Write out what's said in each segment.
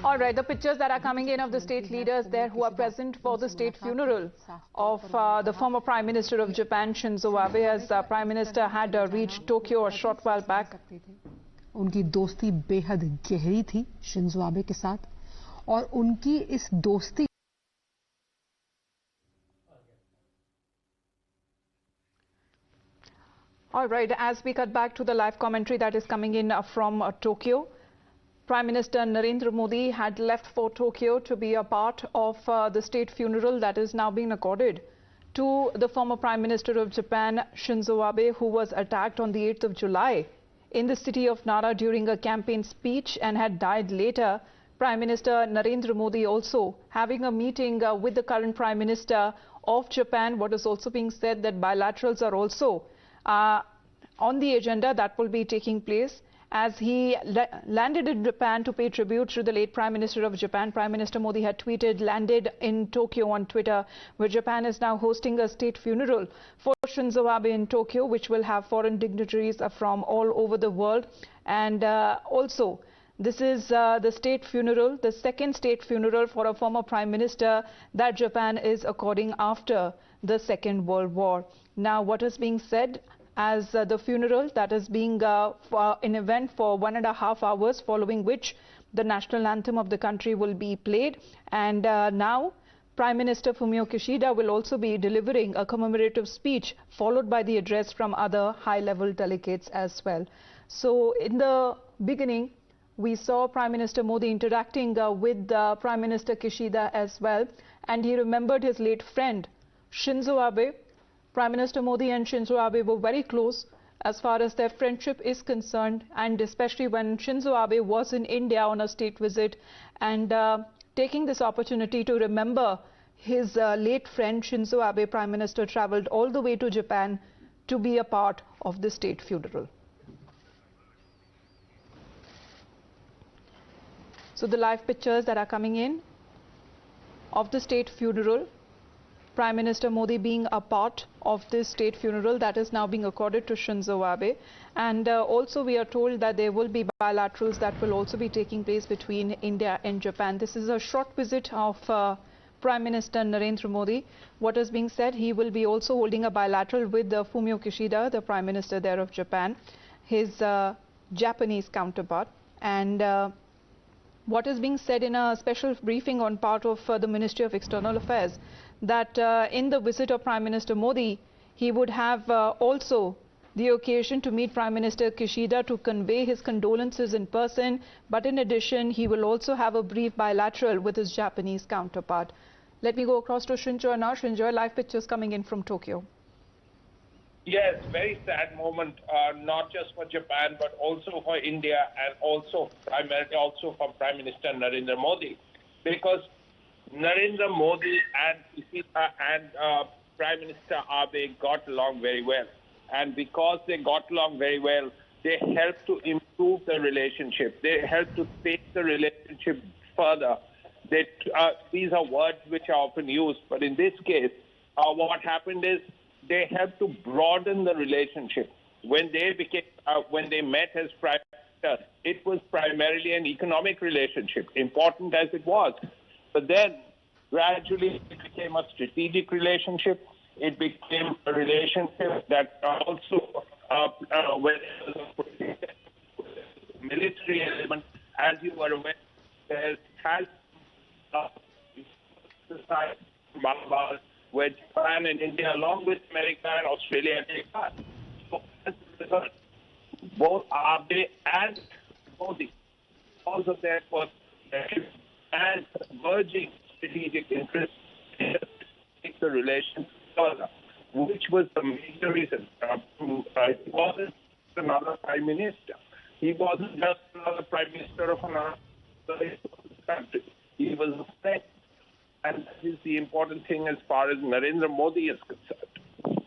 All right, the pictures that are coming in of the state leaders there who are present for the state funeral of the former Prime Minister of Japan, Shinzo Abe, as Prime Minister had reached Tokyo a short while back. उनकी दोस्ती बेहद गहरी थी Shinzo Abe के साथ और उनकी इस दोस्ती All right, as we cut back to the live commentary that is coming in from Tokyo, Prime Minister Narendra Modi had left for Tokyo to be a part of the state funeral that is now being accorded to the former Prime Minister of Japan, Shinzo Abe, who was attacked on the 8th of July in the city of Nara during a campaign speech and had died later. Prime Minister Narendra Modi also having a meeting with the current Prime Minister of Japan. What is also being said that bilaterals are also on the agenda that will be taking place as he landed in Japan to pay tribute to the late Prime Minister of Japan. Prime Minister Modi had tweeted, landed in Tokyo on Twitter, where Japan is now hosting a state funeral for Shinzo Abe in Tokyo, which will have foreign dignitaries from all over the world. And also, this is the state funeral, the second state funeral for a former Prime Minister that Japan is according after the Second World War. Now, what is being said as the funeral that is being an event for 1.5 hours, following which the national anthem of the country will be played. And now Prime Minister Fumio Kishida will also be delivering a commemorative speech, followed by the address from other high-level delegates as well. So in the beginning, we saw Prime Minister Modi interacting with Prime Minister Kishida as well, and he remembered his late friend Shinzo Abe. Prime Minister Modi and Shinzo Abe were very close as far as their friendship is concerned, and especially when Shinzo Abe was in India on a state visit and taking this opportunity to remember his late friend Shinzo Abe, Prime Minister travelled all the way to Japan to be a part of the state funeral. So the live pictures that are coming in of the state funeral, Prime Minister Modi being a part of this state funeral that is now being accorded to Shinzo Abe. And also we are told that there will be bilaterals that will also be taking place between India and Japan. This is a short visit of Prime Minister Narendra Modi. What is being said, he will be also holding a bilateral with Fumio Kishida, the Prime Minister there of Japan, his Japanese counterpart. And what is being said in a special briefing on part of the Ministry of External Affairs, that in the visit of Prime Minister Modi, he would have also the occasion to meet Prime Minister Kishida to convey his condolences in person. But in addition, he will also have a brief bilateral with his Japanese counterpart. Let me go across to Shinzo now. Shinzo, live pictures coming in from Tokyo. Yes, very sad moment, not just for Japan, but also for India and also primarily also for Prime Minister Narendra Modi, because Narendra Modi and Kishida and Prime Minister Abe got along very well. And because they got along very well, they helped to improve the relationship. They helped to take the relationship further. These are words which are often used, but in this case, what happened is they helped to broaden the relationship. When they met as Prime Minister, it was primarily an economic relationship, important as it was. But then, gradually, it became a strategic relationship. It became a relationship that also, with military element, as you were aware, there has society where Japan and India, along with America and Australia, take part. So, as a result, both Abe and Modi, because of their perspective and converging strategic interests, take the relation further, which was the major reason. He wasn't another Prime Minister. He wasn't just another Prime Minister of another country. He was a friend. And that is the important thing as far as Narendra Modi is concerned.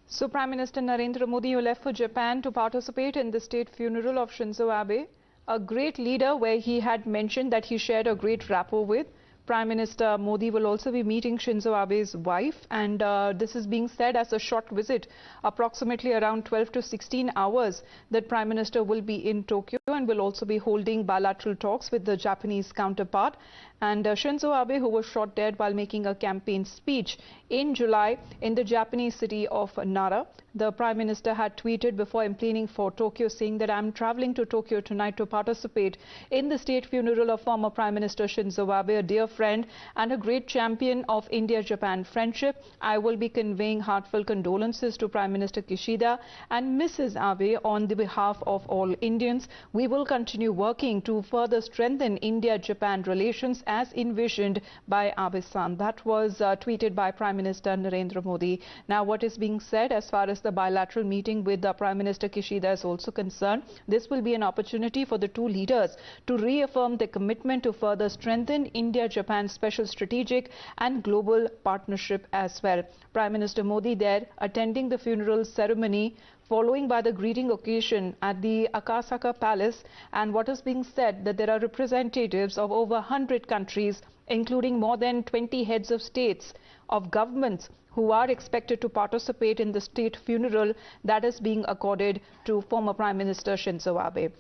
So Prime Minister Narendra Modi, who left for Japan to participate in the state funeral of Shinzo Abe, a great leader where he had mentioned that he shared a great rapport with. Prime Minister Modi will also be meeting Shinzo Abe's wife, and this is being said as a short visit, approximately around 12 to 16 hours, that Prime Minister will be in Tokyo and will also be holding bilateral talks with the Japanese counterpart. And Shinzo Abe, who was shot dead while making a campaign speech in July in the Japanese city of Nara, the Prime Minister had tweeted before emplaning for Tokyo, saying that I'm traveling to Tokyo tonight to participate in the state funeral of former Prime Minister Shinzo Abe, a dear friend and a great champion of India-Japan friendship. I will be conveying heartfelt condolences to Prime Minister Kishida and Mrs. Abe on the behalf of all Indians. We will continue working to further strengthen India-Japan relations as envisioned by Abe-san. That was tweeted by Prime Minister Narendra Modi. Now, what is being said as far as the bilateral meeting with Prime Minister Kishida is also concerned, this will be an opportunity for the two leaders to reaffirm their commitment to further strengthen India-Japan special strategic and global partnership as well. Prime Minister Modi there attending the funeral ceremony, following by the greeting occasion at the Akasaka Palace, and what is being said that there are representatives of over 100 countries, including more than 20 heads of states, of governments, who are expected to participate in the state funeral that is being accorded to former Prime Minister Shinzo Abe.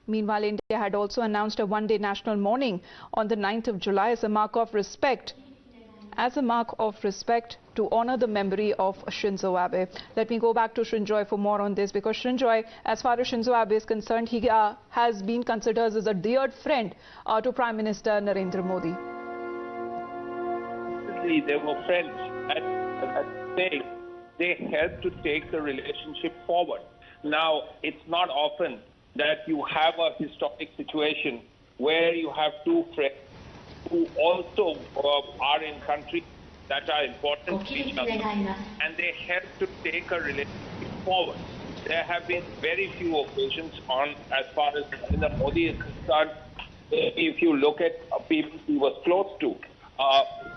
Meanwhile, India had also announced a one-day national mourning on the 9th of July as a mark of respect. To honor the memory of Shinzo Abe. Let me go back to Shinjoy for more on this, because Shinjoy, as far as Shinzo Abe is concerned, he has been considered as a dear friend to Prime Minister Narendra Modi. They were friends, and they helped to take the relationship forward. Now, it's not often that you have a historic situation where you have two friends who also are in countries that are important to each other, and they help to take a relationship forward. There have been very few occasions on, as far as Narendra Modi is concerned. If you look at people he was close to,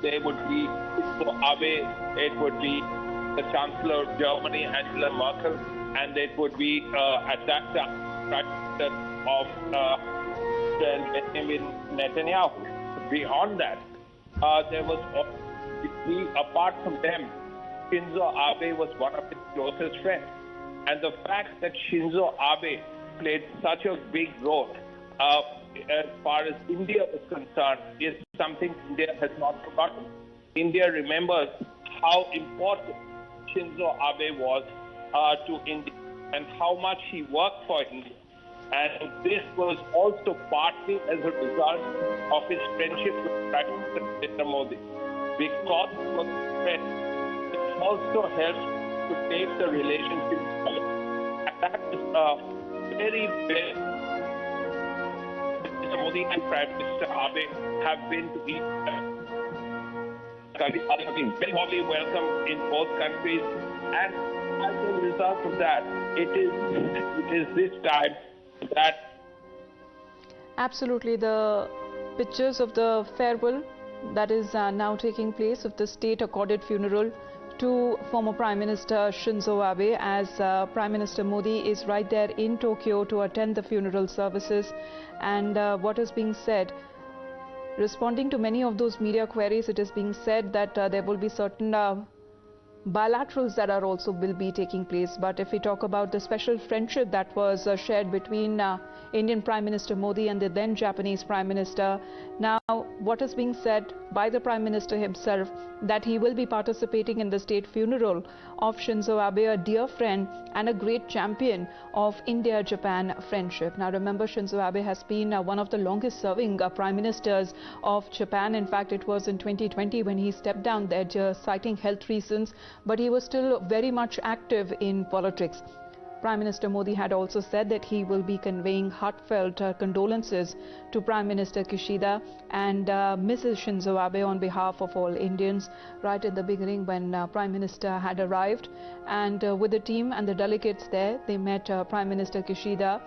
there would be Shinzo Abe, it would be the Chancellor of Germany, Angela Merkel, and it would be at that time Prime Minister of Benjamin Netanyahu. Beyond that, there was, apart from them, Shinzo Abe was one of his closest friends. And the fact that Shinzo Abe played such a big role as far as India is concerned is something India has not forgotten. India remembers how important Shinzo Abe was to India and how much he worked for India. And this was also partly as a result of his friendship with Prime Minister Narendra Modi. Because he was a friend, it also helped to take the relationship forward. And that is very, very... Mr. Modi and Prime Minister Abe have been to each other. They have been very warmly welcomed in both countries. And as a result of that, it is this time that... Absolutely, the pictures of the farewell that is now taking place of the state-accorded funeral to former Prime Minister Shinzo Abe, as Prime Minister Modi is right there in Tokyo to attend the funeral services. And what is being said, responding to many of those media queries, it is being said that there will be certain bilaterals that are also will be taking place. But if we talk about the special friendship that was shared between Indian Prime Minister Modi and the then Japanese Prime Minister, now what is being said by the Prime Minister himself that he will be participating in the state funeral of Shinzo Abe, a dear friend and a great champion of India-Japan friendship. Now remember, Shinzo Abe has been one of the longest serving Prime Ministers of Japan. In fact, it was in 2020 when he stepped down there citing health reasons, but he was still very much active in politics. Prime Minister Modi had also said that he will be conveying heartfelt condolences to Prime Minister Kishida and Mrs. Shinzo Abe on behalf of all Indians. Right in the beginning, when Prime Minister had arrived, and with the team and the delegates there, they met Prime Minister Kishida